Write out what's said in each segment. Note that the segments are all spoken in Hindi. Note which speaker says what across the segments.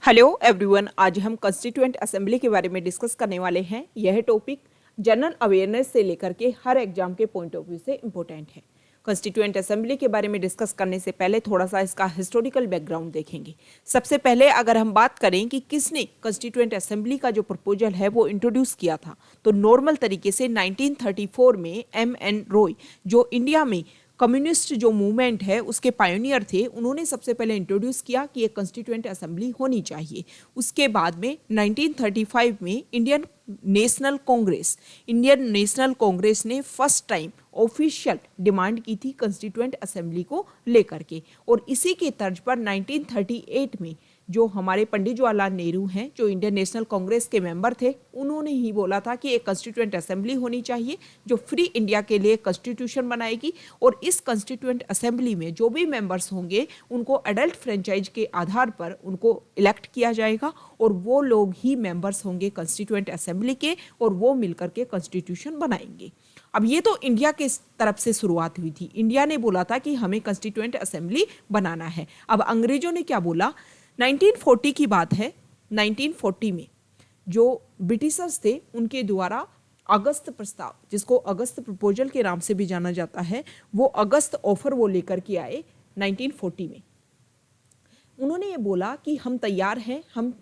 Speaker 1: हेलो एवरीवन, आज हम कॉन्स्टिट्यूएंट असेंबली के बारे में डिस्कस करने वाले हैं। यह टॉपिक जनरल अवेयरनेस से लेकर के हर एग्जाम के पॉइंट ऑफ व्यू से इम्पोर्टेंट है। कॉन्स्टिट्यूएंट असेंबली के बारे में डिस्कस करने से पहले थोड़ा सा इसका हिस्टोरिकल बैकग्राउंड देखेंगे। सबसे पहले अगर हम बात करें कि किसने कॉन्स्टिट्यूएंट असेंबली का जो प्रपोजल है वो इंट्रोड्यूस किया था, तो नॉर्मल तरीके से 1934 में M.N. रॉय, जो इंडिया में कम्युनिस्ट जो मूवमेंट है उसके पायोनियर थे, उन्होंने सबसे पहले इंट्रोड्यूस किया कि एक कॉन्स्टिट्यूएंट असेंबली होनी चाहिए। उसके बाद में 1935 में इंडियन नेशनल कांग्रेस ने फर्स्ट टाइम ऑफिशियल डिमांड की थी कॉन्स्टिट्यूएंट असेंबली को लेकर के, और इसी के तर्ज पर 1938 में जो हमारे पंडित जवाहरलाल नेहरू हैं, जो इंडियन नेशनल कांग्रेस के मेंबर थे, उन्होंने ही बोला था कि एक कॉन्स्टिट्यूएंट असेंबली होनी चाहिए जो फ्री इंडिया के लिए कॉन्स्टिट्यूशन बनाएगी, और इस कॉन्स्टिट्यूएंट असेंबली में जो भी मेंबर्स होंगे उनको एडल्ट फ्रेंचाइज के आधार पर उनको इलेक्ट किया जाएगा, और वो लोग ही मेंबर्स होंगे कॉन्स्टिट्यूएंट असेंबली के, और वो मिलकर के कॉन्स्टिट्यूशन बनाएंगे। अब ये तो इंडिया के तरफ से शुरुआत हुई थी। इंडिया ने बोला था कि हमें कॉन्स्टिट्यूएंट असेंबली बनाना है। अब अंग्रेजों ने क्या बोला, 1940 की बात है। 1940 में जो ब्रिटिशर्स थे उनके द्वारा अगस्त प्रस्ताव, जिसको अगस्त प्रपोजल के नाम से भी जाना जाता है, वो अगस्त ऑफर वो लेकर के आए 1940 में। उन्होंने ये बोला कि हम तैयार हैं, हम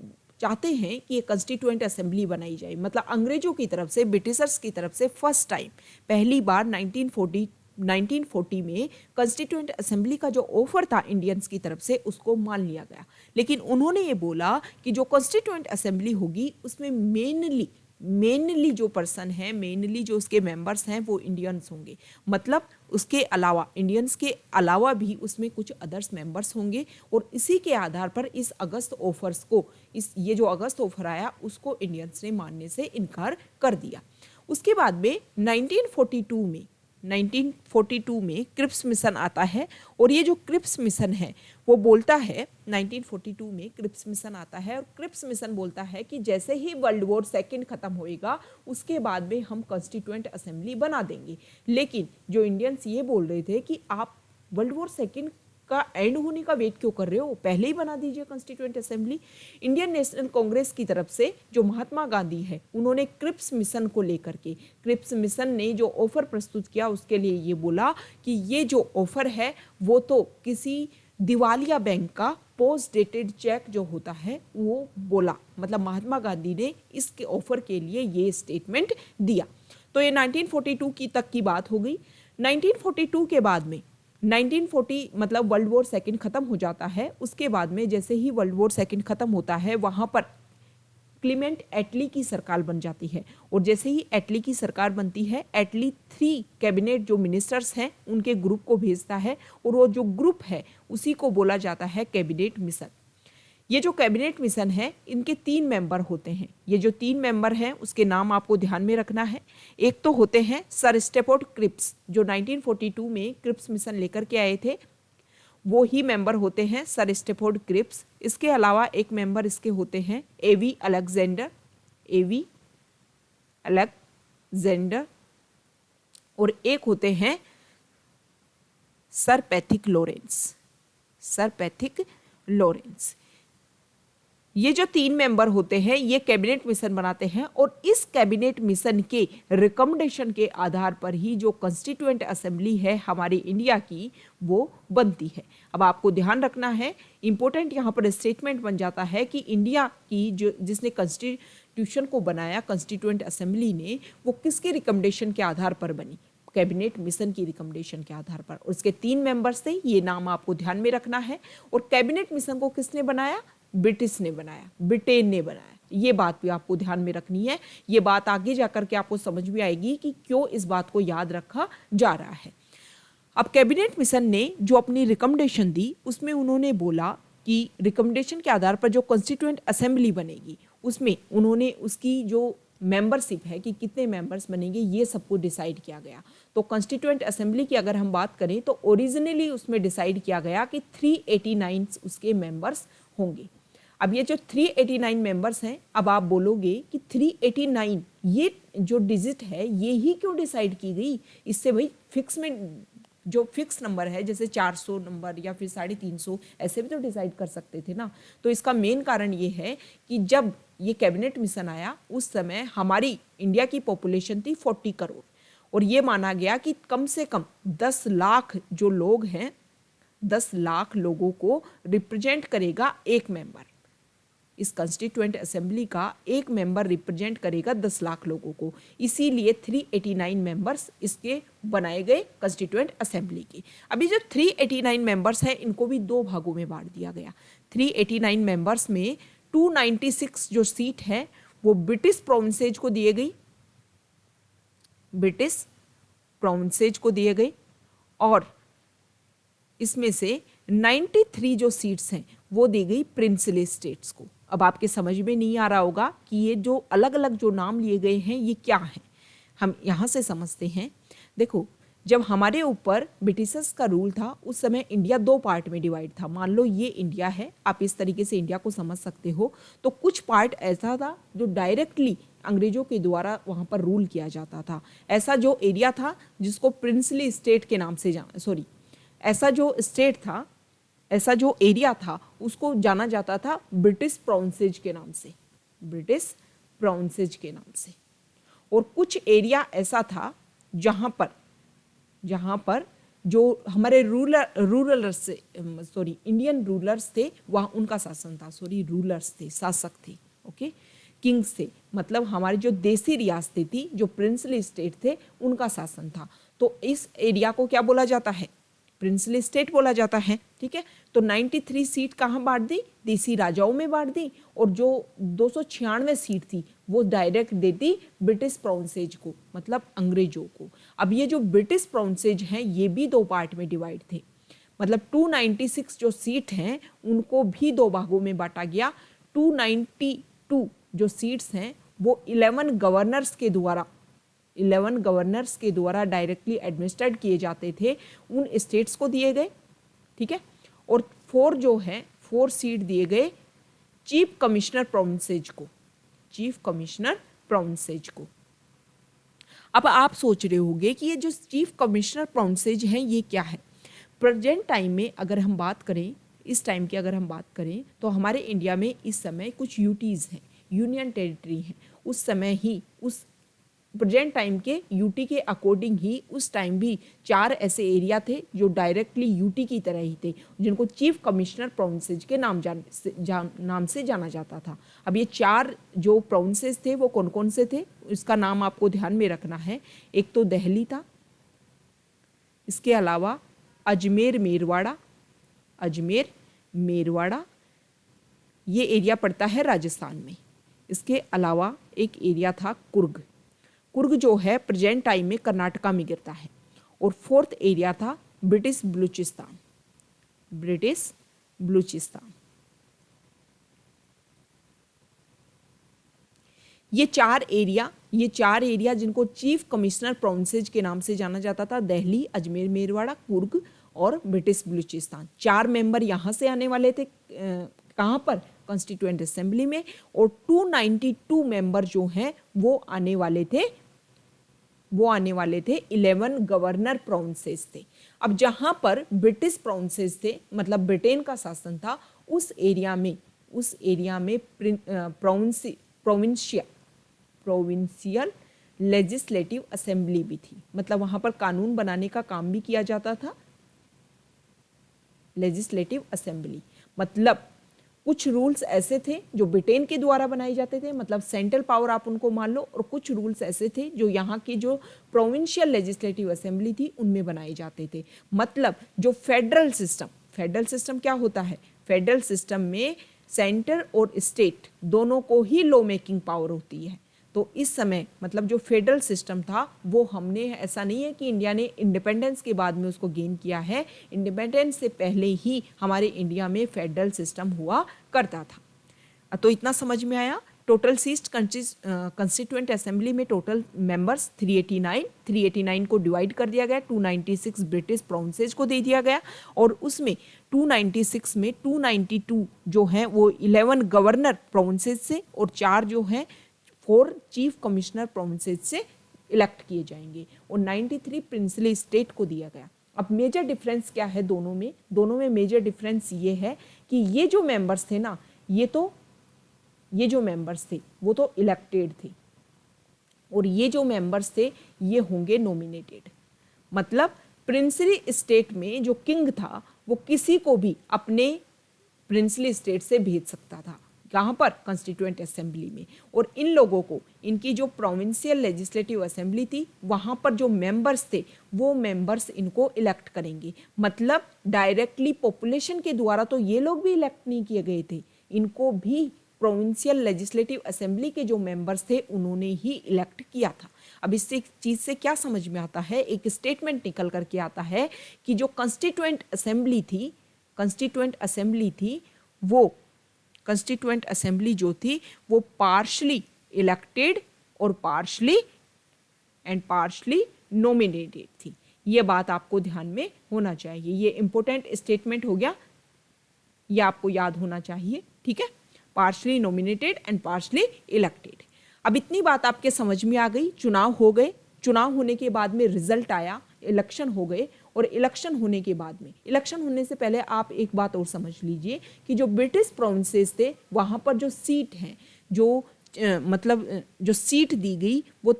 Speaker 1: चाहते हैं कि एक कॉन्स्टिट्यूएंट असेंबली बनाई जाए। मतलब अंग्रेजों की तरफ से, ब्रिटिशर्स की तरफ से फर्स्ट टाइम, पहली बार 1940 में कॉन्स्टिट्यूएंट असेंबली का जो ऑफर था इंडियंस की तरफ से, उसको मान लिया गया। लेकिन उन्होंने ये बोला कि जो कॉन्स्टिट्यूएंट असेंबली होगी उसमें मेनली जो पर्सन है, मेनली जो उसके मेंबर्स हैं वो इंडियंस होंगे। मतलब उसके अलावा, इंडियंस के अलावा भी उसमें कुछ अदर्स मेंबर्स होंगे, और इसी के आधार पर इस अगस्त ऑफर्स को, ये जो अगस्त ऑफर आया उसको इंडियंस ने मानने से इनकार कर दिया। उसके बाद में 1942 में क्रिप्स मिशन आता है, और ये जो क्रिप्स मिशन है वो बोलता है, 1942 में क्रिप्स मिशन आता है, और क्रिप्स मिशन बोलता है कि जैसे ही वर्ल्ड वॉर सेकंड खत्म होएगा उसके बाद में हम कॉन्स्टिट्यूएंट असेंबली बना देंगे। लेकिन जो इंडियंस ये बोल रहे थे कि आप वर्ल्ड वॉर सेकंड का एंड होने का वेट क्यों कर रहे हो, पहले ही बना दीजिए constituent assembly. Indian national Congress की तरफ से जो महात्मा गांधी है, उन्होंने क्रिप्स मिशन को लेकर के, क्रिप्स मिशन ने जो ऑफर प्रस्तुत किया उसके लिए ये बोला कि ये जो ऑफर है वो तो किसी दिवालिया बैंक का पोस्ट डेटेड चेक जो होता है वो बोला। मतलब महात्मा गांधी ने इसके ऑफर के लिए ये स्टेटमेंट दिया। तो ये 1942 की तक की बात हो गई। 1942 के बाद में 1940 मतलब वर्ल्ड वॉर सेकंड खत्म हो जाता है। उसके बाद में जैसे ही वर्ल्ड वॉर सेकंड खत्म होता है, वहां पर क्लीमेंट एटली की सरकार बन जाती है, और जैसे ही एटली की सरकार बनती है, एटली 3 कैबिनेट जो मिनिस्टर्स हैं उनके ग्रुप को भेजता है, और वो जो ग्रुप है उसी को बोला जाता है कैबिनेट मिशन। ये जो कैबिनेट मिशन है, इनके 3 मेंबर होते हैं। ये जो 3 मेंबर हैं उसके नाम आपको ध्यान में रखना है। एक तो होते हैं सर स्टेफोर्ड क्रिप्स, जो 1942 में क्रिप्स मिशन लेकर के आए थे, वो ही मेंबर होते हैं सर स्टेफोर्ड क्रिप्स। इसके अलावा एक मेंबर इसके होते हैं एवी अलेक्जेंडर, और एक होते हैं सर पैथिक लॉरेंस। ये जो 3 मेंबर होते हैं ये कैबिनेट मिशन बनाते हैं, और इस कैबिनेट मिशन के रिकमेंडेशन के आधार पर ही जो कॉन्स्टिट्यूएंट असेंबली है हमारी इंडिया की वो बनती है। अब आपको ध्यान रखना है, इंपॉर्टेंट यहाँ पर स्टेटमेंट बन जाता है कि इंडिया की जो जिसने कॉन्स्टिट्यूशन को बनाया, कॉन्स्टिट्यूएंट असेंबली ने, वो किसके रिकमेंडेशन के आधार पर बनी, कैबिनेट मिशन की रिकमेंडेशन के आधार पर। और उसके 3 मेंबर्स थे, ये नाम आपको ध्यान में रखना है। और कैबिनेट मिशन को किसने बनाया, ब्रिटेन ने बनाया। ये बात भी आपको ध्यान में रखनी है। ये बात आगे जाकर के आपको समझ में आएगी कि क्यों इस बात को याद रखा जा रहा है। अब कैबिनेट मिशन ने जो अपनी रिकमेंडेशन दी उसमें उन्होंने बोला कि रिकमेंडेशन के आधार पर जो कॉन्स्टिट्यूएंट असेंबली बनेगी उसमें उन्होंने उसकी जो मेंबरशिप है कि कितने मेंबर्स बनेंगे ये सबको डिसाइड किया गया। तो कॉन्स्टिट्यूएंट असेंबली की अगर हम बात करें तो ओरिजिनली उसमें डिसाइड किया गया कि 389 उसके मेंबर्स होंगे। अब ये जो 389 मेंबर्स हैं, अब आप बोलोगे कि 389 ये जो डिजिट है ये ही क्यों डिसाइड की गई, इससे भाई जो फिक्स नंबर है, जैसे 400 नंबर या फिर 350, ऐसे भी तो डिसाइड कर सकते थे ना। तो इसका मेन कारण ये है कि जब ये कैबिनेट मिशन आया उस समय हमारी इंडिया की पॉपुलेशन थी 40 करोड़, और ये माना गया कि कम से कम 10 लाख जो लोग हैं, 10 लाख लोगों को रिप्रेजेंट करेगा एक मेंबर। इस कॉन्स्टिट्यूएंट असेंबली का एक मेंबर रिप्रेजेंट करेगा 10 लाख लोगों को, इसीलिए 389 मेंबर्स इसके बनाए गए कॉन्स्टिट्यूएंट असेंबली के। अभी जो 389 मेंबर्स हैं इनको भी दो भागों में बांट दिया गया। 389 मेंबर्स में 296 जो सीट है वो ब्रिटिश प्रोविंसेज को दिए गई, ब्रिटिश प्रोविंसेज को दिए गए, और इसमें से 93 जो सीट्स हैं वो दी गई प्रिंसली स्टेट्स को। अब आपके समझ में नहीं आ रहा होगा कि ये जो अलग अलग जो नाम लिए गए हैं ये क्या हैं, हम यहाँ से समझते हैं। देखो, जब हमारे ऊपर ब्रिटिशर्स का रूल था उस समय इंडिया दो पार्ट में डिवाइड था। मान लो ये इंडिया है, आप इस तरीके से इंडिया को समझ सकते हो। तो कुछ पार्ट ऐसा था जो डायरेक्टली अंग्रेजों के द्वारा वहाँ पर रूल किया जाता था। ऐसा जो एरिया था जिसको प्रिंसली स्टेट के नाम से ऐसा जो स्टेट था, ऐसा जो एरिया था उसको जाना जाता था ब्रिटिश प्रोविंसेज के नाम से, ब्रिटिश प्रोविंसेज के नाम से। और कुछ एरिया ऐसा था जहाँ पर जो हमारे इंडियन रूलर्स थे वहाँ उनका शासन था। रूलर्स थे, शासक थे, ओके, किंग्स थे, मतलब हमारी जो देसी रियासतें थी, जो प्रिंसली स्टेट थे, उनका शासन था। तो इस एरिया को क्या बोला जाता है? प्रिंसली स्टेट बोला जाता है, ठीक है। तो 93 सीट कहाँ बांट दी? देसी राजाओं में बांट दी, और जो 296 सीट थी वो डायरेक्ट दे दी ब्रिटिश प्रोविंसेज को, मतलब अंग्रेजों को। अब ये जो ब्रिटिश प्रोविंसेज हैं ये भी दो पार्ट में डिवाइड थे, मतलब 296 जो सीट हैं उनको भी दो भागों में बांटा गया। 292 जो सीट्स हैं वो 11 गवर्नर्स के द्वारा डायरेक्टली एडमिनिस्ट्रेट किए जाते थे, उन स्टेट्स को दिए गए, ठीक है। और 4 सीट दिए गए चीफ कमिश्नर प्रोविंसेज को। अब आप सोच रहे होंगे कि ये जो चीफ कमिश्नर प्रोविंसेज हैं ये क्या है? प्रेजेंट टाइम में अगर हम बात करें, इस टाइम की अगर हम बात करें तो हमारे इंडिया में इस समय कुछ यूटीज़ हैं, यूनियन टेरिटरी हैं। उस समय ही, उस प्रेजेंट टाइम के यूटी के अकॉर्डिंग ही उस टाइम भी 4 ऐसे एरिया थे जो डायरेक्टली यूटी की तरह ही थे, जिनको चीफ कमिश्नर प्रोविंसेज के नाम से जाना जाता था। अब ये 4 जो प्रोविंसेज थे वो कौन कौन से थे, इसका नाम आपको ध्यान में रखना है। एक तो दिल्ली था, इसके अलावा अजमेर मेरवाड़ा, ये एरिया पड़ता है राजस्थान में। इसके अलावा एक एरिया था कुर्ग जो है प्रेजेंट टाइम में कर्नाटका में गिरता है। और 4th एरिया था ब्रिटिश बलूचिस्तान। ये चार एरिया जिनको चीफ कमिश्नर प्रोविंसेज के नाम से जाना जाता था, दिल्ली, अजमेर, मेरवाड़ा, कुर्ग और ब्रिटिश बलूचिस्तान। 4 मेंबर यहाँ से आने वाले थे, कहाँ पर? कॉन्स्टिट्यूएंट असेंबली में। और 292 मेंबर जो हैं वो आने वाले थे 11 गवर्नर प्रोविंसेस थे। अब जहां पर ब्रिटिश प्रोविंसेस थे, मतलब ब्रिटेन का शासन था, उस एरिया में प्रोविंशियल लेजिस्लेटिव असेंबली भी थी, मतलब वहां पर कानून बनाने का काम भी किया जाता था। लेजिस्लेटिव असेंबली मतलब कुछ रूल्स ऐसे थे जो ब्रिटेन के द्वारा बनाए जाते थे, मतलब सेंट्रल पावर आप उनको मान लो, और कुछ रूल्स ऐसे थे जो यहाँ की जो प्रोविंशियल लेजिस्लेटिव असेंबली थी उनमें बनाए जाते थे। मतलब जो फेडरल सिस्टम क्या होता है? फेडरल सिस्टम में सेंटर और स्टेट दोनों को ही लॉ मेकिंग पावर होती है। तो इस समय मतलब जो फेडरल सिस्टम था वो हमने, ऐसा नहीं है कि इंडिया ने इंडिपेंडेंस के बाद में उसको गेन किया है, इंडिपेंडेंस से पहले ही हमारे इंडिया में फेडरल सिस्टम हुआ करता था। तो इतना समझ में आया। टोटल सीट्स कंस्टिट्यूएंट असेंबली में टोटल मेंबर्स 389 को डिवाइड कर दिया गया, 296 ब्रिटिश प्रोविंसेज को दे दिया गया, और उसमें 296 में 292 जो हैं वो 11 गवर्नर प्रोविंसेज से और 4 जो हैं 4 चीफ कमिश्नर प्रोविंसेज से इलेक्ट किए जाएंगे, और 93 प्रिंसली स्टेट को दिया गया। अब मेजर डिफरेंस क्या है दोनों में? दोनों में मेजर डिफरेंस ये है कि ये जो मेंबर्स थे ना, ये जो मेंबर्स थे वो तो इलेक्टेड थे, और ये जो मेंबर्स थे ये होंगे नॉमिनेटेड। मतलब प्रिंसली स्टेट में जो किंग था वो किसी को भी अपने प्रिंसली स्टेट से भेज सकता था। कहाँ पर? कॉन्स्टिट्यूएंट असेंबली में। और इन लोगों को, इनकी जो प्रोविंशियल लेजिस्लेटिव असेंबली थी, वहाँ पर जो मेंबर्स थे वो मेंबर्स इनको इलेक्ट करेंगे। मतलब डायरेक्टली पॉपुलेशन के द्वारा तो ये लोग भी इलेक्ट नहीं किए गए थे, इनको भी प्रोविंशियल लेजिस्लेटिव असेंबली के जो मेंबर्स थे उन्होंने ही इलेक्ट किया था। अब इससे चीज से क्या समझ में आता है? एक स्टेटमेंट निकल करके आता है कि जो कॉन्स्टिट्यूएंट असेंबली थी, कॉन्स्टिट्यूएंट असेंबली जो थी वो पार्शली इलेक्टेड और पार्शली नॉमिनेटेड थी। ये बात आपको ध्यान में होना चाहिए। ये इंपॉर्टेंट स्टेटमेंट हो गया, ये आपको याद होना चाहिए, ठीक है। Partially nominated and partially elected. अब इतनी बात आपके समझ में आ गई। चुनाव हो गए, चुनाव होने के बाद में रिजल्ट आया, इलेक्शन हो गए, और इलेक्शन होने के बाद में, इलेक्शन होने से पहले आप एक बात और समझ लीजिए कि जो ब्रिटिश प्रोविंसेस थे वहाँ पर जो सीट हैं, जो सीट दी गई वो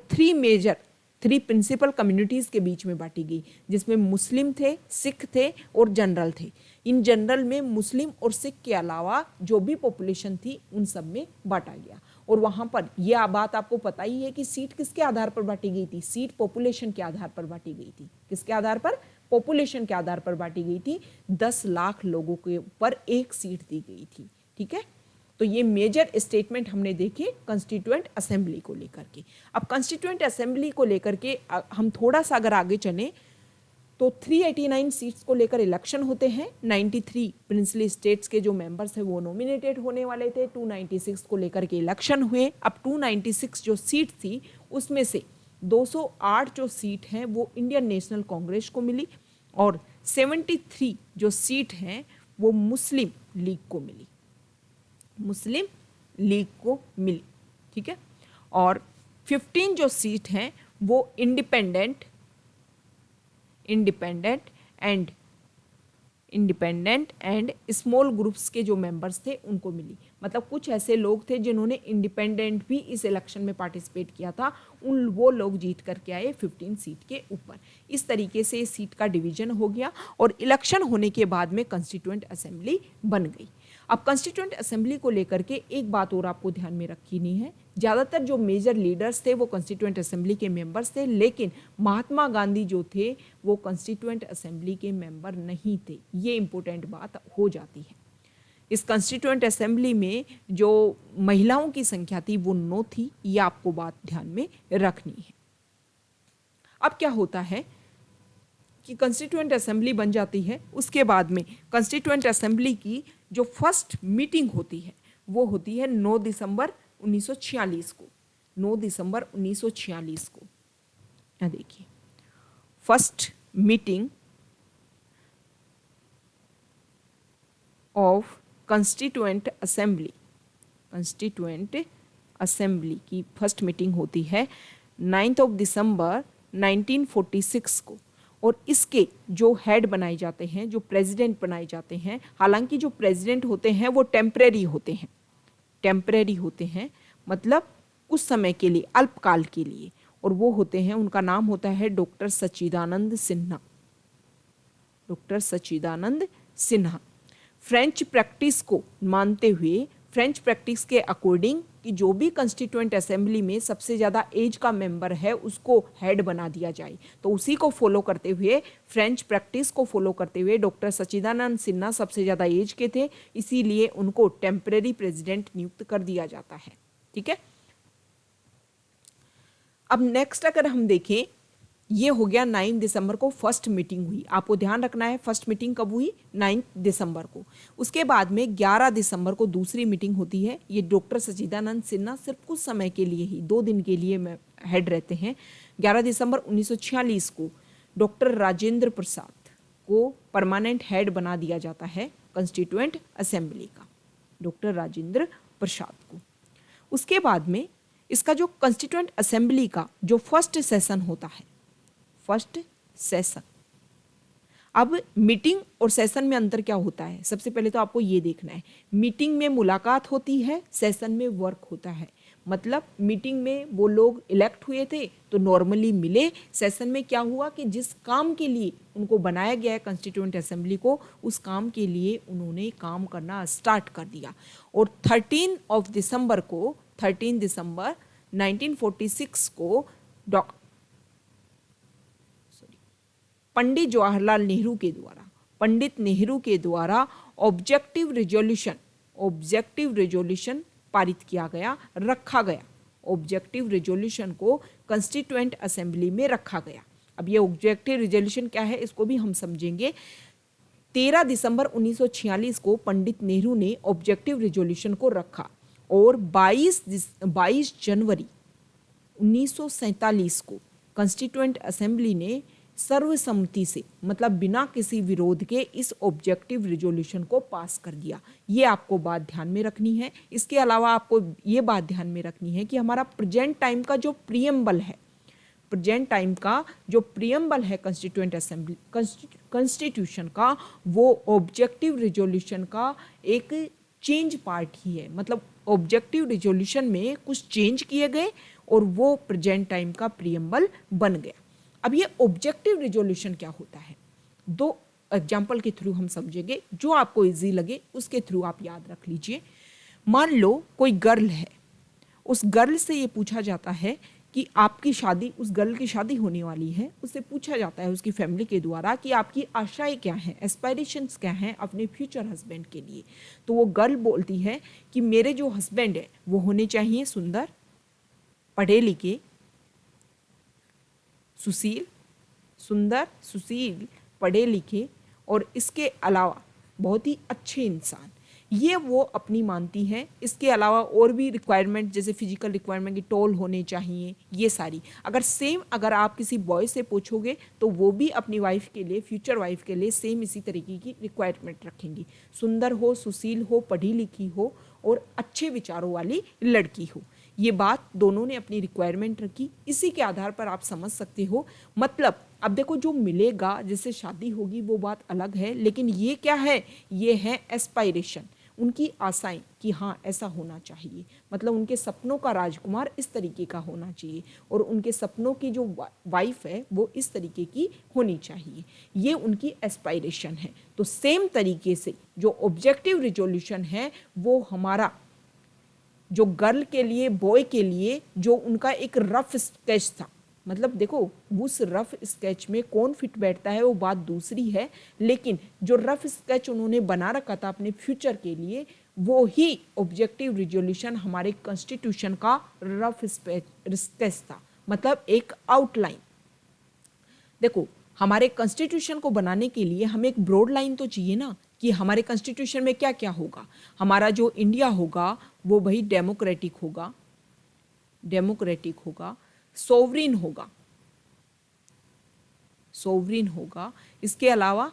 Speaker 1: थ्री प्रिंसिपल कम्युनिटीज़ के बीच में बांटी गई, जिसमें मुस्लिम थे, सिख थे और जनरल थे। इन जनरल में मुस्लिम और सिख के अलावा जो भी पॉपुलेशन थी उन सब में बांटा गया। और वहाँ पर यह बात आपको पता ही है कि सीट किसके आधार पर बांटी गई थी? सीट पॉपुलेशन के आधार पर बांटी गई थी। किसके आधार पर? पॉपुलेशन के आधार पर बांटी गई थी। 10 लाख लोगों के ऊपर एक सीट दी गई थी, ठीक है। तो ये मेजर स्टेटमेंट हमने देखे कॉन्स्टिट्यूएंट असेंबली को लेकर के। अब कॉन्स्टिट्यूएंट असेंबली को लेकर के हम थोड़ा सा अगर आगे चलें तो 389 सीट्स को लेकर इलेक्शन होते हैं। 93 प्रिंसली स्टेट्स के जो मेंबर्स हैं वो नॉमिनेटेड होने वाले थे। 296 को लेकर के इलेक्शन हुए। अब 296 जो सीट थी उसमें से 208 जो सीट हैं वो इंडियन नेशनल कांग्रेस को मिली, और 73 जो सीट हैं वो मुस्लिम लीग को मिली, ठीक है। और 15 जो सीट हैं वो इंडिपेंडेंट एंड स्मॉल ग्रुप्स के जो मेंबर्स थे उनको मिली। मतलब कुछ ऐसे लोग थे जिन्होंने इंडिपेंडेंट भी इस इलेक्शन में पार्टिसिपेट किया था, वो लोग जीत करके आए 15 सीट के ऊपर। इस तरीके से सीट का डिवीजन हो गया और इलेक्शन होने के बाद में कॉन्स्टिट्यूएंट असेंबली बन गई। अब कॉन्स्टिट्यूएंट असेंबली को लेकर के एक बात और आपको ध्यान में रखनी है। ज़्यादातर जो मेजर लीडर्स थे वो कॉन्स्टिट्यूएंट असेंबली के मेंबर्स थे, लेकिन महात्मा गांधी जो थे वो कॉन्स्टिट्यूएंट असेंबली के मेंबर नहीं थे। ये इंपॉर्टेंट बात हो जाती है। इस कॉन्स्टिट्यूएंट असेंबली में जो महिलाओं की संख्या थी वो 9 थी। ये आपको बात ध्यान में रखनी है। अब क्या होता है कि कॉन्स्टिट्यूएंट असेंबली बन जाती है, उसके बाद में कॉन्स्टिट्यूएंट असेंबली की जो फर्स्ट मीटिंग होती है वो होती है 9 दिसंबर 1946 को। 9 दिसंबर 1946 को यहाँ देखिए, first meeting of constituent assembly की फर्स्ट मीटिंग होती है 9 दिसंबर 1946 को। और इसके जो हेड बनाए जाते हैं, जो प्रेसिडेंट बनाए जाते हैं, हालांकि जो प्रेसिडेंट होते हैं वो टेम्परेरी होते हैं, मतलब कुछ समय के लिए, अल्पकाल के लिए, और वो होते हैं, उनका नाम होता है डॉक्टर सच्चिदानंद सिन्हा। फ्रेंच प्रैक्टिस को मानते हुए, फ्रेंच प्रैक्टिस के अकॉर्डिंग कि जो भी कॉन्स्टिट्यूएंट असेंबली में सबसे ज़्यादा एज का मेंबर है उसको हेड बना दिया जाए, तो उसी को फॉलो करते हुए, फ्रेंच प्रैक्टिस को फॉलो करते हुए डॉक्टर सच्चिदानंद सिन्हा सबसे ज़्यादा एज के थे, इसीलिए उनको टेम्परेरी प्रेसिडेंट नियुक्त कर दिया जाता है, ठीक है। अब नेक्स्ट अगर हम देखें, ये हो गया 9 दिसंबर को फर्स्ट मीटिंग हुई। आपको ध्यान रखना है फर्स्ट मीटिंग कब हुई? 9 दिसंबर को। उसके बाद में 11 दिसंबर को दूसरी मीटिंग होती है। ये डॉक्टर सच्चिदानंद सिन्हा सिर्फ कुछ समय के लिए ही, 2 दिन के लिए हेड रहते हैं। 11 दिसंबर 1946 को डॉक्टर राजेंद्र प्रसाद को परमानेंट हेड बना दिया जाता है कॉन्स्टिट्यूएंट असेंबली का, डॉक्टर राजेंद्र प्रसाद को। उसके बाद में इसका जो कॉन्स्टिट्यूएंट असेंबली का जो फर्स्ट सेशन होता है, फर्स्ट सेशन, अब मीटिंग और सेशन में अंतर क्या होता है, सबसे पहले तो आपको ये देखना है। मीटिंग में मुलाकात होती है, सेशन में वर्क होता है। मतलब मीटिंग में वो लोग इलेक्ट हुए थे तो नॉर्मली मिले, सेशन में क्या हुआ कि जिस काम के लिए उनको बनाया गया है कॉन्स्टिट्यूएंट असेंबली को, उस काम के लिए उन्होंने काम करना स्टार्ट कर दिया। और 13 दिसंबर 1946 को पंडित नेहरू के द्वारा ऑब्जेक्टिव रेजोल्यूशन पारित किया गया, रखा गया। ऑब्जेक्टिव रेजोल्यूशन को कॉन्स्टिट्यूएंट असेंबली में रखा गया। अब ये ऑब्जेक्टिव रेजोल्यूशन क्या है इसको भी हम समझेंगे। 13 दिसंबर 1946 को पंडित नेहरू ने ऑब्जेक्टिव रेजोल्यूशन को रखा और 22 जनवरी 1947 को कॉन्स्टिट्यूएंट असेंबली ने सर्वसम्मति से, मतलब बिना किसी विरोध के, इस ऑब्जेक्टिव रेजोल्यूशन को पास कर दिया। ये आपको बात ध्यान में रखनी है। इसके अलावा आपको ये बात ध्यान में रखनी है कि हमारा प्रेजेंट टाइम का जो प्रीएम्बल है कॉन्स्टिट्यूएंट असेंबली कॉन्स्टिट्यूशन का, वो ऑब्जेक्टिव रेजोल्यूशन का एक चेंज पार्ट ही है। मतलब ऑब्जेक्टिव रेजोल्यूशन में कुछ चेंज किए गए और वो प्रेजेंट टाइम का प्रीएम्बल बन गया। अब ये ऑब्जेक्टिव रेजोल्यूशन क्या होता है, 2 एग्जाम्पल के थ्रू हम समझेंगे, जो आपको इजी लगे उसके थ्रू आप याद रख लीजिए। मान लो कोई गर्ल है, उस गर्ल से ये पूछा जाता है कि आपकी शादी, उस गर्ल की शादी होने वाली है, उससे पूछा जाता है उसकी फैमिली के द्वारा कि आपकी आशाएं क्या हैं, एस्पायरेशंस क्या हैं अपने फ्यूचर हस्बैंड के लिए। तो वो गर्ल बोलती है कि मेरे जो हस्बैंड है वो होने चाहिए सुंदर, पढ़े लिखे, सुशील, पढ़े लिखे और इसके अलावा बहुत ही अच्छे इंसान। ये वो अपनी मानती है। इसके अलावा और भी रिक्वायरमेंट, जैसे फिजिकल रिक्वायरमेंट की टॉल होने चाहिए, ये सारी। अगर आप किसी बॉय से पूछोगे तो वो भी अपनी वाइफ के लिए, फ्यूचर वाइफ के लिए सेम इसी तरीके की रिक्वायरमेंट रखेंगी। सुंदर हो, सुशील हो, पढ़ी लिखी हो और अच्छे विचारों वाली लड़की हो। ये बात दोनों ने अपनी रिक्वायरमेंट रखी। इसी के आधार पर आप समझ सकते हो। मतलब अब देखो, जो मिलेगा, जिससे शादी होगी, वो बात अलग है, लेकिन ये क्या है, ये है एस्पायरेशन, उनकी आशाएं कि हाँ ऐसा होना चाहिए। मतलब उनके सपनों का राजकुमार इस तरीके का होना चाहिए और उनके सपनों की जो वाइफ है वो इस तरीके की होनी चाहिए। ये उनकी एस्पायरेशन है। तो सेम तरीके से जो ऑब्जेक्टिव रेजोल्यूशन है वो हमारा जो गर्ल के लिए, बॉय के लिए, जो उनका एक रफ स्केच था। मतलब देखो, उस रफ स्केच में कौन फिट बैठता है वो बात दूसरी है, लेकिन जो रफ स्केच उन्होंने बना रखा था अपने फ्यूचर के लिए, वो ही ऑब्जेक्टिव रेजोल्यूशन हमारे कॉन्स्टिट्यूशन का रफ स्केच था। मतलब एक आउटलाइन। देखो, हमारे कॉन्स्टिट्यूशन को बनाने के लिए हमें एक ब्रॉड लाइन तो चाहिए ना, कि हमारे कॉन्स्टिट्यूशन में क्या क्या होगा। हमारा जो इंडिया होगा वो भाई डेमोक्रेटिक होगा, सोवरिन होगा। इसके अलावा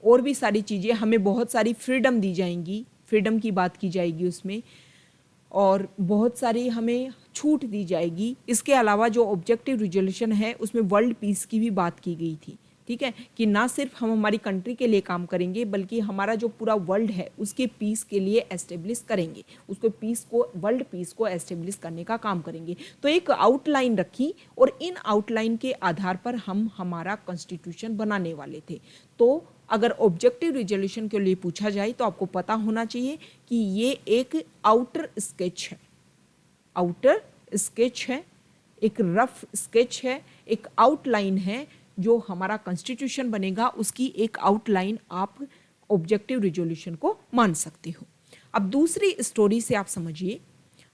Speaker 1: और भी सारी चीज़ें, हमें बहुत सारी फ्रीडम दी जाएंगी, फ्रीडम की बात की जाएगी उसमें, और बहुत सारी हमें छूट दी जाएगी। इसके अलावा जो ऑब्जेक्टिव रेजोल्यूशन है उसमें वर्ल्ड पीस की भी बात की गई थी। ठीक है, कि ना सिर्फ हम हमारी कंट्री के लिए काम करेंगे, बल्कि हमारा जो पूरा वर्ल्ड है उसके पीस के लिए एस्टेब्लिश करेंगे, उसको पीस को, वर्ल्ड पीस को एस्टेब्लिश करने का काम करेंगे। तो एक आउटलाइन रखी और इन आउटलाइन के आधार पर हम हमारा कॉन्स्टिट्यूशन बनाने वाले थे। तो अगर ऑब्जेक्टिव रेजोल्यूशन के लिए पूछा जाए तो आपको पता होना चाहिए कि ये एक आउटर स्केच है, एक रफ स्केच है, एक आउटलाइन है। जो हमारा कॉन्स्टिट्यूशन बनेगा उसकी एक आउटलाइन आप ऑब्जेक्टिव रेजोल्यूशन को मान सकते हो। अब दूसरी स्टोरी से आप समझिए।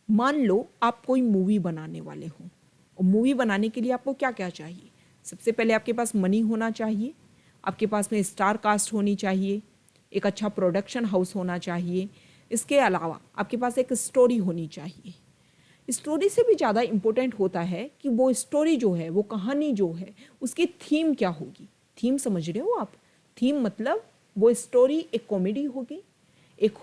Speaker 1: मान लो आप कोई मूवी बनाने वाले हो, और मूवी बनाने के लिए आपको क्या क्या चाहिए। सबसे पहले आपके पास मनी होना चाहिए, आपके पास में स्टार कास्ट होनी चाहिए, एक अच्छा प्रोडक्शन हाउस होना चाहिए। इसके अलावा आपके पास एक स्टोरी होनी चाहिए। स्टोरी से भी ज़्यादा इम्पोर्टेंट होता है कि वो स्टोरी जो है, वो कहानी जो है, उसकी थीम क्या होगी। थीम समझ रहे हो आप? थीम मतलब वो स्टोरी एक कॉमेडी होगी, एक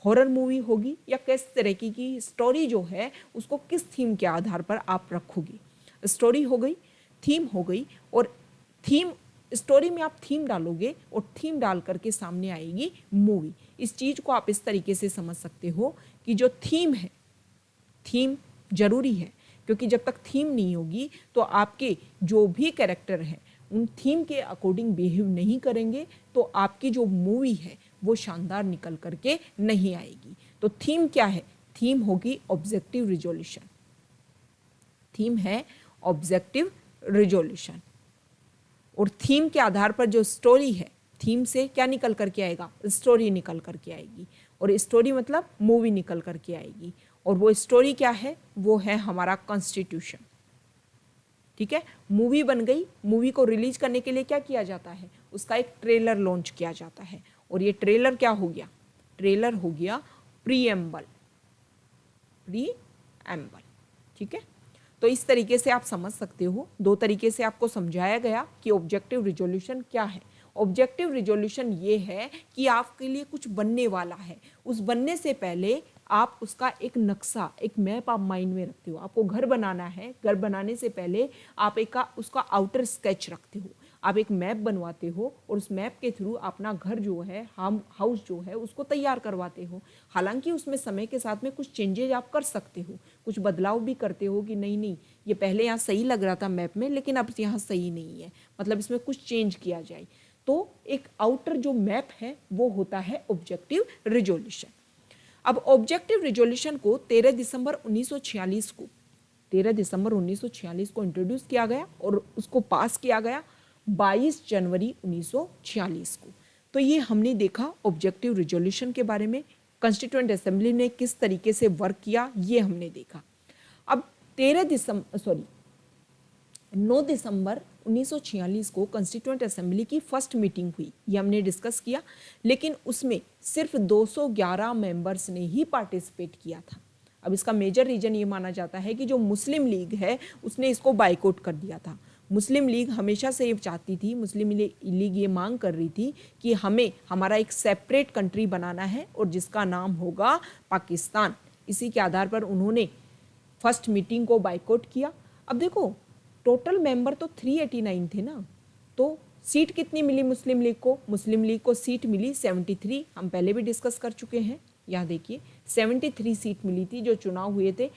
Speaker 1: हॉरर मूवी होगी, या किस तरह की स्टोरी जो है उसको किस थीम के आधार पर आप रखोगे। स्टोरी हो गई, थीम हो गई, और थीम स्टोरी में आप थीम डालोगे और थीम डाल करके सामने आएगी मूवी। इस चीज को आप इस तरीके से समझ सकते हो कि जो थीम है, थीम जरूरी है, क्योंकि जब तक थीम नहीं होगी तो आपके जो भी कैरेक्टर हैं उन थीम के अकॉर्डिंग बिहेव नहीं करेंगे तो आपकी जो मूवी है वो शानदार निकल करके नहीं आएगी। तो थीम क्या है? थीम होगी ऑब्जेक्टिव रिजोल्यूशन। थीम है ऑब्जेक्टिव रिजोल्यूशन। और थीम के आधार पर जो स्टोरी है, थीम से क्या निकल करके आएगा? स्टोरी निकल करके आएगी। और स्टोरी मतलब मूवी निकल करके आएगी। और वो स्टोरी क्या है? वो है हमारा कॉन्स्टिट्यूशन। ठीक है, मूवी बन गई। मूवी को रिलीज करने के लिए क्या किया जाता है? उसका एक ट्रेलर लॉन्च किया जाता है। और ये ट्रेलर क्या हो गया? ट्रेलर हो गया प्रीएम्बल। प्रीएम्बल, ठीक है। तो इस तरीके से आप समझ सकते हो, दो तरीके से आपको समझाया गया कि ऑब्जेक्टिव रिजोल्यूशन क्या है। ऑब्जेक्टिव रिजोल्यूशन ये है कि आपके लिए कुछ बनने वाला है, उस बनने से पहले आप उसका एक नक्शा, एक मैप आप माइंड में रखते हो। आपको घर बनाना है, घर बनाने से पहले आप उसका आउटर स्केच रखते हो, आप एक मैप बनवाते हो और उस मैप के थ्रू अपना घर जो है, हाउस जो है, उसको तैयार करवाते हो। हालांकि उसमें समय के साथ में कुछ चेंजेज आप कर सकते हो, कुछ बदलाव भी करते हो कि नहीं ये पहले यहाँ सही लग रहा था मैप में, लेकिन अब यहाँ सही नहीं है, मतलब इसमें कुछ चेंज किया जाए। तो एक आउटर जो मैप है वो होता है ऑब्जेक्टिव रिजोल्यूशन। अब ऑब्जेक्टिव रिजोल्यूशन को 13 दिसंबर 1946 को इंट्रोड्यूस किया गया और उसको पास किया गया 22 जनवरी 1946 को। तो ये हमने देखा ऑब्जेक्टिव रिजोल्यूशन के बारे में, कॉन्स्टिट्यूएंट असेंबली ने किस तरीके से वर्क किया ये हमने देखा। अब 9 दिसंबर 1946 को कॉन्स्टिट्यूएंट असेंबली की फर्स्ट मीटिंग हुई, ये हमने डिस्कस किया, लेकिन उसमें सिर्फ 211 मेंबर्स ने ही पार्टिसिपेट किया था। अब इसका मेजर रीजन ये माना जाता है कि जो मुस्लिम लीग है उसने इसको बाइकआउट कर दिया था। मुस्लिम लीग हमेशा से ये चाहती थी, मुस्लिम लीग ये मांग कर रही थी कि हमें हमारा एक सेपरेट कंट्री बनाना है और जिसका नाम होगा पाकिस्तान। इसी के आधार पर उन्होंने फर्स्ट मीटिंग को बाइकआउट किया। अब देखो टोटल मेंबर तो 389 थे ना, तो सीट कितनी मिली मुस्लिम लीग को? मुस्लिम लीग को सीट मिली 73। हम पहले भी डिस्कस कर चुके हैं, यहाँ देखिए 73 सीट मिली थी जो चुनाव हुए थे।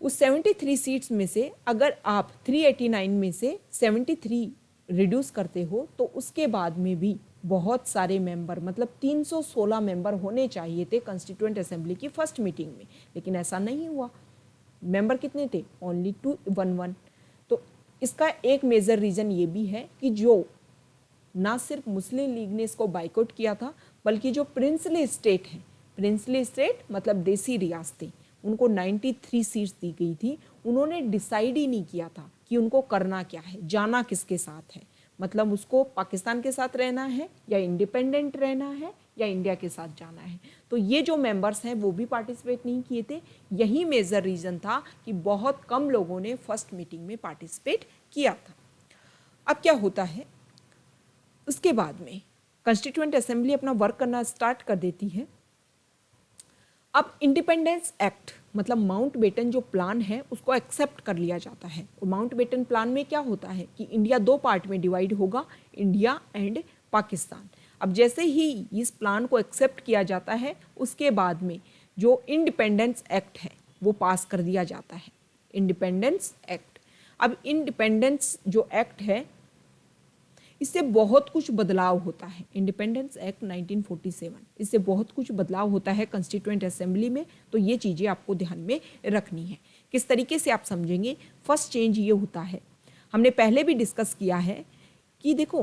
Speaker 1: उस 73 सीट्स में से अगर आप 389 में से 73 रिड्यूस करते हो तो उसके बाद में भी बहुत सारे मेंबर, मतलब 316 मेंबर होने चाहिए थे कॉन्स्टिट्यूएंट असेंबली की फर्स्ट मीटिंग में, लेकिन ऐसा नहीं हुआ। मेंबर कितने थे? ओनली 211। तो इसका एक मेजर रीजन ये भी है कि जो ना सिर्फ मुस्लिम लीग ने इसको बाइकआउट किया था, बल्कि जो प्रिंसली स्टेट है, प्रिंसली स्टेट मतलब देसी रियासतें, उनको 93 सीट्स दी गई थी। उन्होंने डिसाइड ही नहीं किया था कि उनको करना क्या है, जाना किसके साथ है, मतलब उसको पाकिस्तान के साथ रहना है या इंडिपेंडेंट रहना है या इंडिया के साथ जाना है। तो ये जो मेंबर्स हैं वो भी पार्टिसिपेट नहीं किए थे। यही मेजर रीजन था कि बहुत कम लोगों ने फर्स्ट मीटिंग में पार्टिसिपेट किया था। अब क्या होता है, उसके बाद में कॉन्स्टिट्यूएंट असेंबली अपना वर्क करना स्टार्ट कर देती है। अब इंडिपेंडेंस एक्ट मतलब माउंटबेटन जो प्लान है उसको एक्सेप्ट कर लिया जाता है। और माउंटबेटन प्लान में क्या होता है कि इंडिया दो पार्ट में डिवाइड होगा, इंडिया एंड पाकिस्तान। अब जैसे ही इस प्लान को एक्सेप्ट किया जाता है उसके बाद में जो इंडिपेंडेंस एक्ट है वो पास कर दिया जाता है, इंडिपेंडेंस एक्ट। अब इंडिपेंडेंस जो एक्ट है इससे बहुत कुछ बदलाव होता है। इंडिपेंडेंस एक्ट 1947, इससे बहुत कुछ बदलाव होता है कॉन्स्टिट्यूएंट असेंबली में। तो ये चीज़ें आपको ध्यान में रखनी है। किस तरीके से आप समझेंगे? फर्स्ट चेंज ये होता है, हमने पहले भी डिस्कस किया है कि देखो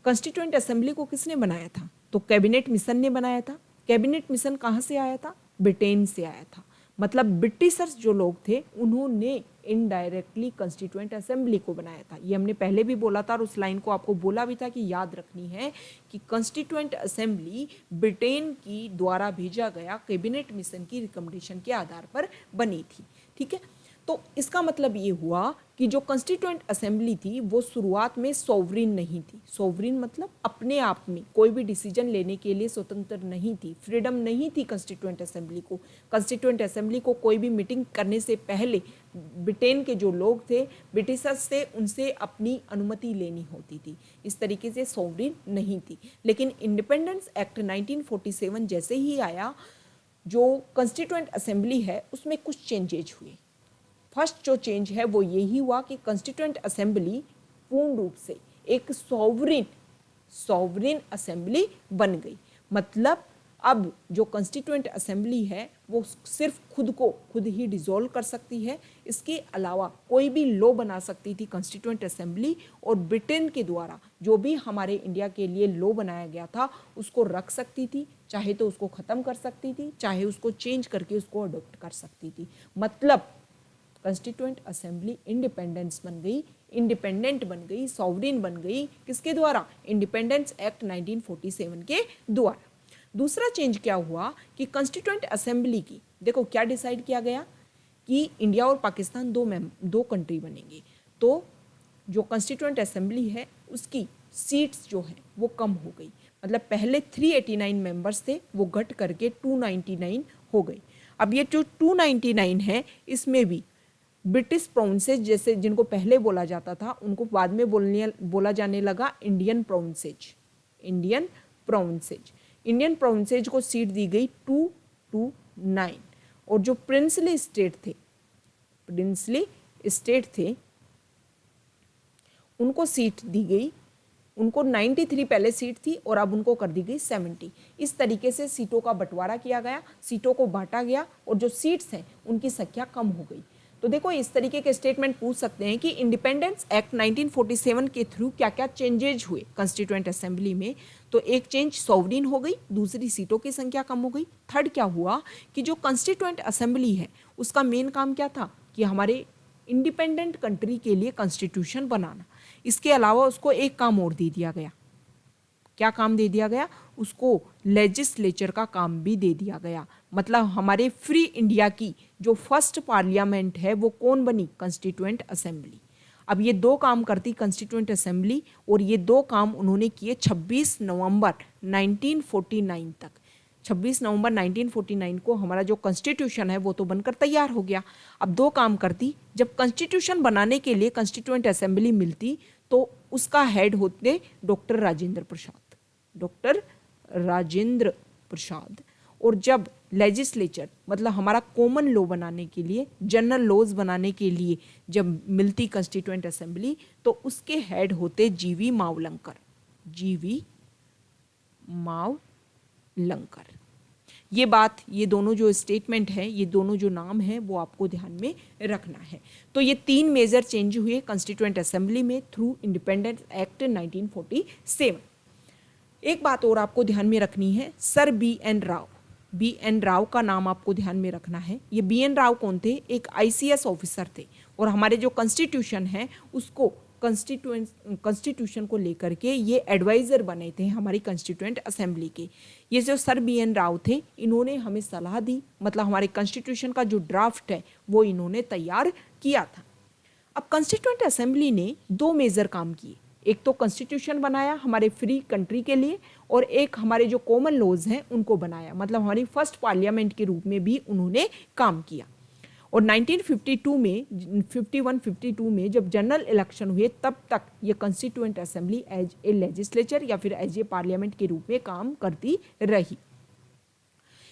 Speaker 1: कॉन्स्टिट्यूएंट असेंबली को किसने बनाया था? तो कैबिनेट मिशन ने बनाया था। कैबिनेट मिशन कहाँ से आया था? ब्रिटेन से आया था। मतलब ब्रिटिशर्स जो लोग थे उन्होंने इनडायरेक्टली कॉन्स्टिट्यूएंट असेंबली को बनाया था। ये हमने पहले भी बोला था और उस लाइन को आपको बोला भी था कि याद रखनी है कि कॉन्स्टिट्यूएंट असेंबली ब्रिटेन की द्वारा भेजा गया कैबिनेट मिशन की रिकमेंडेशन के आधार पर बनी थी। ठीक है, तो इसका मतलब ये हुआ कि जो कॉन्स्टिट्यूएंट असेंबली थी वो शुरुआत में सॉवरिन नहीं थी। सॉवरिन मतलब अपने आप में कोई भी डिसीजन लेने के लिए स्वतंत्र नहीं थी, फ्रीडम नहीं थी कॉन्स्टिट्यूएंट असेंबली को। कॉन्स्टिट्यूएंट असेंबली को कोई भी मीटिंग करने से पहले ब्रिटेन के जो लोग थे, ब्रिटिशर्स से, उनसे अपनी अनुमति लेनी होती थी। इस तरीके से सॉवरिन नहीं थी। लेकिन इंडिपेंडेंस एक्ट 1947 जैसे ही आया, जो कॉन्स्टिट्यूएंट असेंबली है उसमें कुछ चेंजेज हुए। फर्स्ट जो चेंज है वो यही हुआ कि कॉन्स्टिट्यूएंट असेंबली पूर्ण रूप से एक सॉवरिन असेंबली बन गई। मतलब अब जो कॉन्स्टिट्यूएंट असेंबली है वो सिर्फ खुद ही डिसॉल्व कर सकती है। इसके अलावा कोई भी लॉ बना सकती थी कॉन्स्टिट्यूएंट असेंबली, और ब्रिटेन के द्वारा जो भी हमारे इंडिया के लिए लॉ बनाया गया था उसको रख सकती थी, चाहे तो उसको ख़त्म कर सकती थी, चाहे उसको चेंज करके उसको अडॉप्ट कर सकती थी। मतलब कॉन्स्टिट्यूएंट असेंबली इंडिपेंडेंट बन गई, सॉवरिन बन गई। किसके द्वारा? इंडिपेंडेंस एक्ट 1947 के द्वारा। दूसरा चेंज क्या हुआ कि कॉन्स्टिट्यूएंट असेंबली की, देखो क्या डिसाइड किया गया कि इंडिया और पाकिस्तान दो कंट्री बनेंगे। तो जो कॉन्स्टिट्यूएंट असेंबली है उसकी सीट्स जो है वो कम हो गई। मतलब पहले 389 मेंबर्स थे, वो घट करके 299 हो गई। अब ये जो 299 है इसमें भी ब्रिटिश प्रोविंसेस, जैसे जिनको पहले बोला जाता था उनको बाद में बोला जाने लगा इंडियन प्रोविंसेज को सीट दी गई 229। और जो प्रिंसली स्टेट थे उनको सीट दी गई, उनको 93 पहले सीट थी और अब उनको कर दी गई 70। इस तरीके से सीटों का बंटवारा किया गया, सीटों को बांटा गया और जो सीट्स हैं उनकी संख्या कम हो गई। तो देखो इस तरीके के स्टेटमेंट पूछ सकते हैं कि इंडिपेंडेंस एक्ट 1947 के थ्रू क्या क्या चेंजेज हुए कॉन्स्टिट्यूएंट असेंबली में। तो एक चेंज सॉवरिन हो गई, दूसरी सीटों की संख्या कम हो गई। थर्ड क्या हुआ कि जो कॉन्स्टिट्यूएंट असेंबली है उसका मेन काम क्या था कि हमारे इंडिपेंडेंट कंट्री के लिए कॉन्स्टिट्यूशन बनाना। इसके अलावा उसको एक काम और दे दिया गया। क्या काम दे दिया गया? उसको लेजिस्लेचर का काम भी दे दिया गया। मतलब हमारे फ्री इंडिया की जो फर्स्ट पार्लियामेंट है वो कौन बनी? Constituent assembly. अब ये दो काम करती कॉन्स्टिट्यूएंट असेंबली, और ये दो काम उन्होंने किए 26 नवंबर 1949 तक। 26 नवंबर 1949 को हमारा जो कॉन्स्टिट्यूशन है वो तो बनकर तैयार हो गया। अब दो काम करती, जब कॉन्स्टिट्यूशन बनाने के लिए कॉन्स्टिट्यूएंट असेंबली मिलती तो उसका हेड होते डॉक्टर राजेंद्र प्रसाद। और जब लेजिस्लेचर मतलब हमारा कॉमन लॉ बनाने के लिए, जनरल लॉज बनाने के लिए जब मिलती कॉन्स्टिट्यूएंट असेंबली तो उसके हेड होते जीवी मावलंकर। ये दोनों जो स्टेटमेंट है, ये दोनों जो नाम है वो आपको ध्यान में रखना है। तो ये तीन मेजर चेंज हुए कॉन्स्टिट्यूएंट असेंबली में थ्रू इंडिपेंडेंस एक्ट 1947। एक बात और आपको ध्यान में रखनी है, सर बी एन राव का नाम आपको ध्यान में रखना है। ये बी एन राव कौन थे? एक ICS ऑफिसर थे, और हमारे जो कॉन्स्टिट्यूशन है उसको कॉन्स्टिट्यूशन को लेकर के ये एडवाइज़र बने थे हमारी कॉन्स्टिट्यूएंट असेंबली के। ये जो सर बी एन राव थे इन्होंने हमें सलाह दी, मतलब हमारे कॉन्स्टिट्यूशन का जो ड्राफ्ट है वो इन्होंने तैयार किया था। अब कॉन्स्टिट्यूएंट असेंबली ने दो मेजर काम किए, एक तो कॉन्स्टिट्यूशन बनाया हमारे फ्री कंट्री के लिए, और एक हमारे जो कॉमन लॉज हैं उनको बनाया। मतलब हमारी फर्स्ट पार्लियामेंट के रूप में भी उन्होंने काम किया। और 1951-52 में जब जनरल इलेक्शन हुए तब तक ये constituent assembly as a legislature या फिर एज ए पार्लियामेंट के रूप में काम करती रही।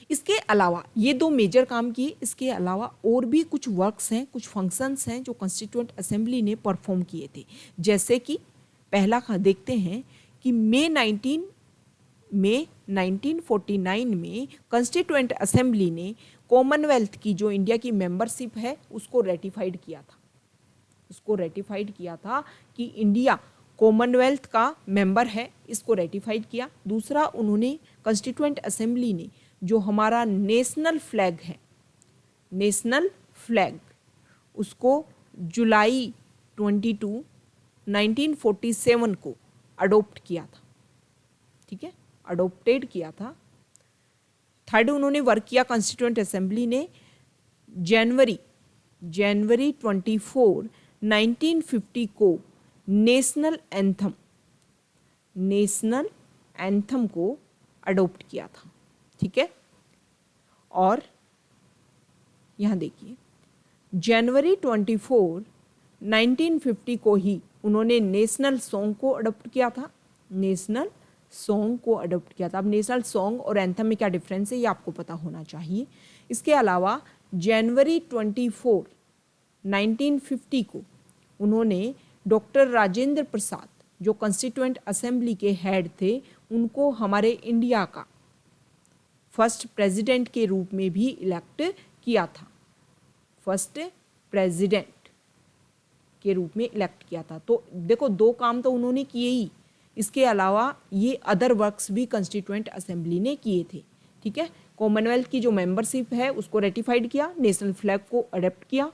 Speaker 1: इसके अलावा ये दो मेजर काम किए, इसके अलावा और भी कुछ वर्क्स हैं, कुछ फंक्शंस हैं जो कॉन्स्टिट्यूएंट असेंबली ने परफॉर्म किए थे। जैसे कि पहला देखते हैं कि मई 1949 में कॉन्स्टिट्यूएंट असेंबली ने कॉमनवेल्थ की जो इंडिया की मेंबरशिप है उसको रेटिफाइड किया था कि इंडिया कॉमनवेल्थ का मेंबर है, इसको रेटिफाइड किया। दूसरा, उन्होंने कॉन्स्टिट्यूएंट असेंबली ने जो हमारा नेशनल फ्लैग उसको जुलाई 22, 1947 को अडोप्ट किया था। ठीक है, अडोप्टेड किया था। थर्ड, उन्होंने वर्क किया कॉन्स्टिट्यूएंट असेंबली ने जनवरी जनवरी 24, 1950 को नेशनल एंथम को अडोप्ट किया था। ठीक है, और यहाँ देखिए जनवरी 24, 1950 को ही उन्होंने नेशनल सॉन्ग को अडोप्ट किया था। नेशनल सॉन्ग को अडोप्ट किया था। अब नेशनल सॉन्ग और एंथम में क्या डिफरेंस है ये आपको पता होना चाहिए। इसके अलावा जनवरी 24, 1950 को उन्होंने डॉक्टर राजेंद्र प्रसाद जो कॉन्स्टिट्यूएंट असेंबली के हेड थे उनको हमारे इंडिया का फर्स्ट प्रेसिडेंट के रूप में भी इलेक्ट किया था। फर्स्ट प्रेसिडेंट के रूप में इलेक्ट किया था। तो देखो दो काम तो उन्होंने किए ही, इसके अलावा ये अदर वर्क्स भी कॉन्स्टिट्यूएंट असेंबली ने किए थे। ठीक है, कॉमनवेल्थ की जो मेंबरशिप है उसको रेटिफाइड किया, नेशनल फ्लैग को अडोप्ट किया,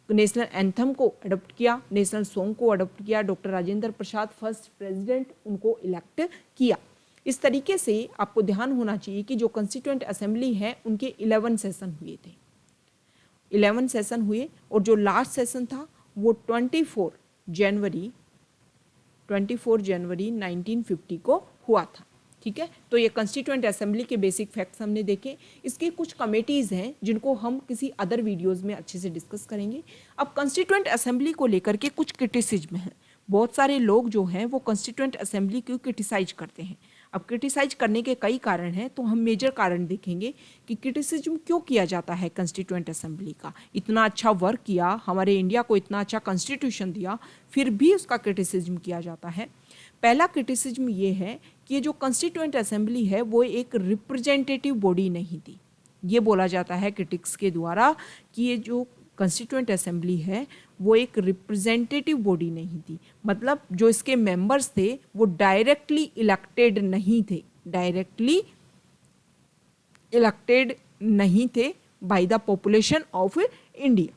Speaker 1: नेशनल एंथम को अडोप्ट किया, नेशनल सॉन्ग को अडोप्ट किया, doctor Rajendra Prasad first president उनको इलेक्ट किया। इस तरीके से आपको ध्यान होना चाहिए कि जो कॉन्स्टिट्यूएंट असेंबली है उनके 11 सेशन हुए थे। 11 सेशन हुए और जो लास्ट सेशन था वो 24 जनवरी 1950 को हुआ था। ठीक है, तो ये कॉन्स्टिट्यूएंट असेंबली के बेसिक फैक्ट्स हमने देखे। इसकी कुछ कमेटीज़ हैं जिनको हम किसी अदर वीडियोस में अच्छे से डिस्कस करेंगे। अब कॉन्स्टिट्यूएंट असेंबली को लेकर के कुछ क्रिटिसिज्म हैं। बहुत सारे लोग जो हैं वो कॉन्स्टिट्यूएंट असेंबली को क्रिटिसाइज करते हैं। अब क्रिटिसाइज करने के कई कारण हैं, तो हम मेजर कारण देखेंगे कि क्रिटिसिज्म क्यों किया जाता है कॉन्स्टिट्यूएंट असेंबली का। इतना अच्छा वर्क किया, हमारे इंडिया को इतना अच्छा कॉन्स्टिट्यूशन दिया, फिर भी उसका क्रिटिसिज्म किया जाता है। पहला क्रिटिसिज्म ये है कि ये जो कॉन्स्टिट्यूएंट असेंबली है वो एक रिप्रेजेंटेटिव बॉडी नहीं थी। ये बोला जाता है क्रिटिक्स के द्वारा कि ये जो कॉन्स्टिट्यूएंट असेंबली है वो एक रिप्रेजेंटेटिव बॉडी नहीं थी। मतलब जो इसके मेंबर्स थे वो डायरेक्टली इलेक्टेड नहीं थे by the population of India.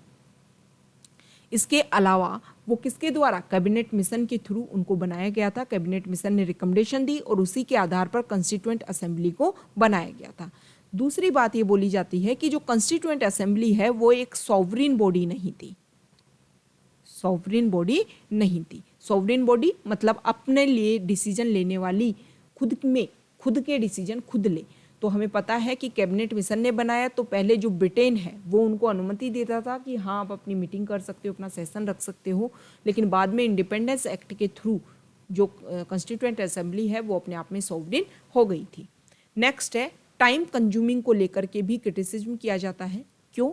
Speaker 1: इसके अलावा वो किसके द्वारा, कैबिनेट मिशन के थ्रू उनको बनाया गया था। कैबिनेट मिशन ने रिकमेंडेशन दी और उसी के आधार पर कॉन्स्टिट्यूएंट असेंबली को बनाया गया था। दूसरी बात ये बोली जाती है कि जो कॉन्स्टिट्यूएंट असेंबली है वो एक सॉवरेन बॉडी नहीं थी। सॉवरेन बॉडी मतलब अपने लिए डिसीजन लेने वाली, खुद के डिसीजन खुद ले। तो हमें पता है कि कैबिनेट मिशन ने बनाया तो पहले जो ब्रिटेन है वो उनको अनुमति देता था कि हाँ आप अपनी मीटिंग कर सकते हो, अपना सेशन रख सकते हो, लेकिन बाद में इंडिपेंडेंस एक्ट के थ्रू जो कॉन्स्टिट्यूएंट असेंबली है वो अपने आप में सॉवरेन हो गई थी। नेक्स्ट है टाइम कंज्यूमिंग को लेकर के भी क्रिटिसिज्म किया जाता है। क्यों?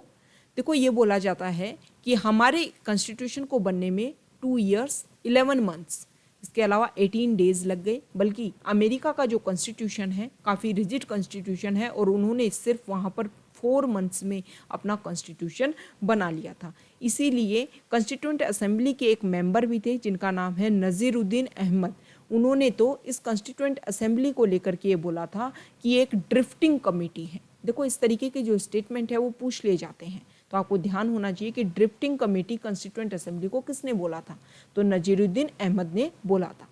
Speaker 1: देखो ये बोला जाता है कि हमारे कॉन्स्टिट्यूशन को बनने में 2 years 11 months, इसके अलावा 18 days लग गए। बल्कि अमेरिका का जो कॉन्स्टिट्यूशन है काफ़ी रिजिड कॉन्स्टिट्यूशन है और उन्होंने सिर्फ वहाँ पर 4 months में अपना कॉन्स्टिट्यूशन बना लिया था। इसीलिए कॉन्स्टिट्यूएंट असेंबली के एक मेंबर भी थे जिनका नाम है नज़ीरुद्दीन अहमद। उन्होंने तो इस कॉन्स्टिट्यूएंट असेंबली को लेकर के ये बोला था कि ये एक ड्रिफ्टिंग कमेटी है। देखो इस तरीके के जो स्टेटमेंट है वो पूछ लिए जाते हैं, तो आपको ध्यान होना चाहिए कि ड्रिफ्टिंग कमेटी कॉन्स्टिट्यूएंट असेंबली को किसने बोला था, तो नज़ीरुद्दीन अहमद ने बोला था।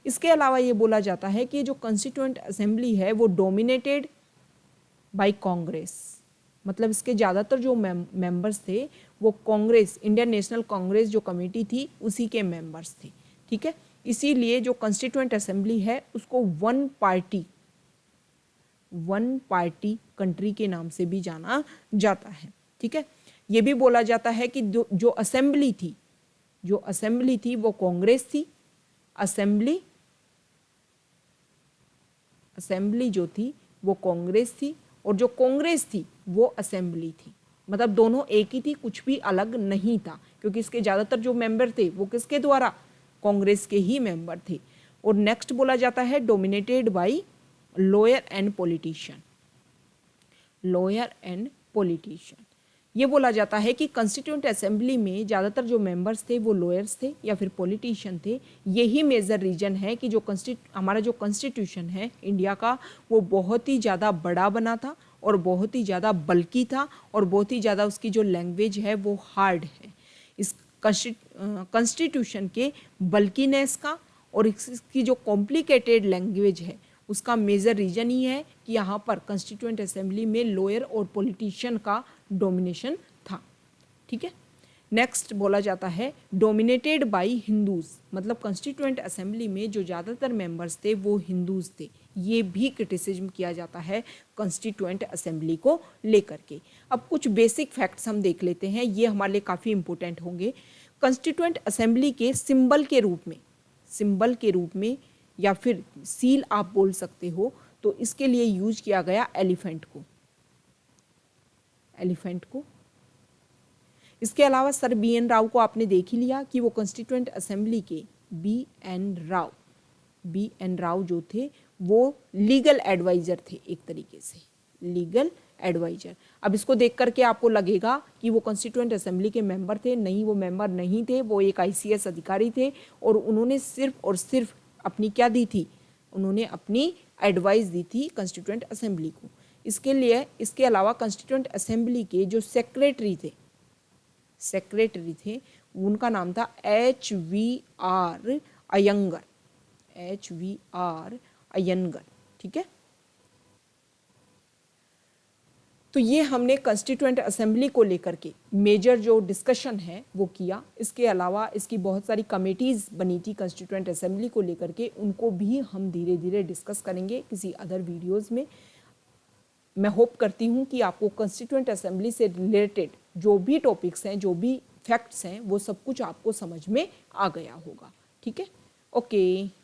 Speaker 1: इसके अलावा ये बोला जाता है कि जो कॉन्स्टिट्यूएंट असेंबली है वो डोमिनेटेड बाय कांग्रेस, मतलब इसके ज़्यादातर जो मेंबर्स थे वो कांग्रेस, इंडियन नेशनल कांग्रेस जो कमेटी थी उसी के मेंबर्स थे। ठीक है, इसीलिए जो कॉन्स्टिट्यूएंट असेंबली है उसको वन पार्टी कंट्री के नाम से भी जाना जाता है। ठीक है, ये भी बोला जाता है कि जो असेंबली थी वो कांग्रेस थी, असेंबली जो थी वो कांग्रेस थी और जो कांग्रेस थी वो असेंबली थी। मतलब दोनों एक ही थी, कुछ भी अलग नहीं था, क्योंकि इसके ज़्यादातर जो मेंबर थे वो किसके द्वारा, कांग्रेस के ही मेंबर थे। और नेक्स्ट बोला जाता है dominated by lawyer and politician. ये बोला जाता है कि कॉन्स्टिट्यूएंट असेंबली में ज़्यादातर जो मेंबर्स थे वो लॉयर्स थे या फिर पॉलिटिशियन थे। यही मेजर रीजन है कि जो हमारा जो कॉन्स्टिट्यूशन है इंडिया का वो बहुत ही ज़्यादा बड़ा बना था और बहुत ही ज़्यादा बल्कि था और बहुत ही ज़्यादा उसकी जो लैंग्वेज है वो हार्ड है। इस कॉन्स्टिट्यूशन के बल्कीनेस का और इसकी जो कॉम्प्लिकेटेड लैंग्वेज है उसका मेजर रीजन ही है कि यहाँ पर कॉन्स्टिट्यूएंट असेंबली में लॉयर और पॉलिटिशियन का डोमिनेशन था। ठीक है, नेक्स्ट बोला जाता है डोमिनेटेड बाय हिंदूज, मतलब कॉन्स्टिट्यूएंट असेंबली में जो ज़्यादातर मेंबर्स थे वो हिंदूज थे। ये भी क्रिटिसिज्म किया जाता है कॉन्स्टिट्यूएंट असेंबली को लेकर के। अब कुछ बेसिक फैक्ट्स हम देख लेते हैं, ये हमारे लिए काफ़ी इंपॉर्टेंट होंगे। कॉन्स्टिट्यूएंट असेंबली के सिंबल के रूप में या फिर सील आप बोल सकते हो, तो इसके लिए यूज किया गया एलिफेंट को। इसके अलावा सर बी एन राव को आपने देख ही लिया कि वो कॉन्स्टिट्यूएंट असेंबली के बी एन राव जो थे वो लीगल एडवाइजर थे, एक तरीके से लीगल एडवाइजर। अब इसको देख करके आपको लगेगा कि वो कॉन्स्टिट्यूएंट असेंबली के मेंबर थे, नहीं वो मेंबर नहीं थे, वो एक आईसीएस अधिकारी थे और उन्होंने सिर्फ और सिर्फ अपनी क्या दी थी, उन्होंने अपनी एडवाइस दी थी कॉन्स्टिट्यूएंट असेंबली को। इसके अलावा कॉन्स्टिट्यूएंट असेंबली के जो सेक्रेटरी थे उनका नाम था HVR अयंगर, ठीक है। तो ये हमने कॉन्स्टिट्यूएंट असेंबली को लेकर के मेजर जो डिस्कशन है वो किया। इसके अलावा इसकी बहुत सारी कमेटीज़ बनी थी कॉन्स्टिट्यूएंट असेंबली को लेकर के, उनको भी हम धीरे धीरे डिस्कस करेंगे किसी अदर वीडियोस में। मैं होप करती हूँ कि आपको कॉन्स्टिट्यूएंट असेंबली से रिलेटेड जो भी टॉपिक्स हैं, जो भी फैक्ट्स हैं, वो सब कुछ आपको समझ में आ गया होगा, ठीक है। ओके।